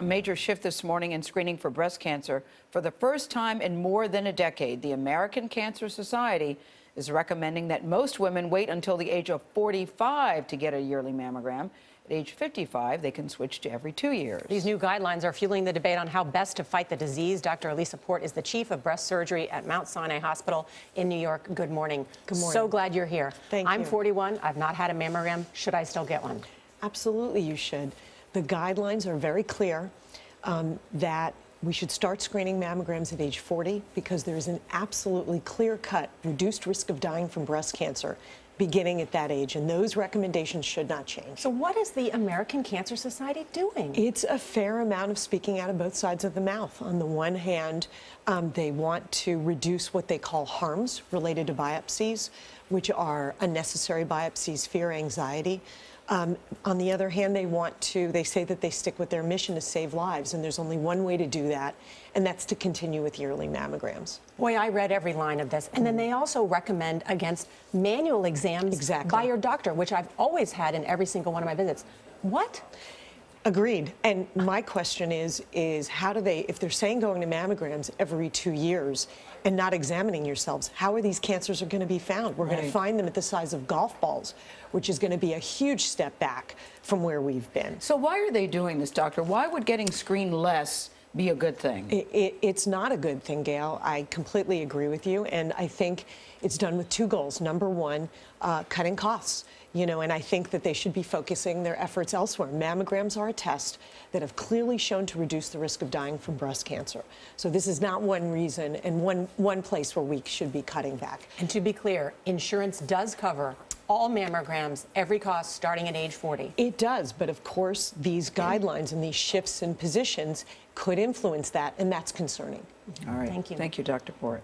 A major shift this morning in screening for breast cancer. For the first time in more than a decade, the American Cancer Society is recommending that most women wait until the age of 45 to get a yearly mammogram. At age 55, they can switch to every 2 years. These new guidelines are fueling the debate on how best to fight the disease. Dr. Elisa Port is the chief of breast surgery at Mount Sinai Hospital in New York. Good morning. Good morning. So glad you're here. Thank you. I'm 41. I've not had a mammogram. Should I still get one? Absolutely, you should. The guidelines are very clear that we should start screening mammograms at age 40 because there's an absolutely clear-cut reduced risk of dying from breast cancer beginning at that age, and those recommendations should not change. So what is the American Cancer Society doing? It's a fair amount of speaking out of both sides of the mouth. On the one hand, they want to reduce what they call harms related to biopsies, which are unnecessary biopsies, fear, anxiety. On the other hand, they say that they stick with their mission to save lives, and there's only one way to do that, and that's to continue with yearly mammograms. Boy, I read every line of this. And then they also recommend against manual exams by your doctor, which I've always had in every single one of my visits. What? Agreed. And my question is how do they, if they're saying going to mammograms every 2 years and not examining yourselves, how are these cancers going to be found? We're going to find them at the size of golf balls, which is going to be a huge step back from where we've been. So why are they doing this, doctor? Why would getting screened less be a good thing? It's not a good thing, Gail. I completely agree with you, and I think it's done with two goals. Number one, cutting costs. And I think that they should be focusing their efforts elsewhere. Mammograms are a test that have clearly shown to reduce the risk of dying from breast cancer. So this is not one reason and one place where we should be cutting back. And to be clear, insurance does cover all mammograms, every cost starting at age 40. It does, but of course, these guidelines and these shifts in positions could influence that, and that's concerning. All right. Thank you. Thank you, Dr. Port.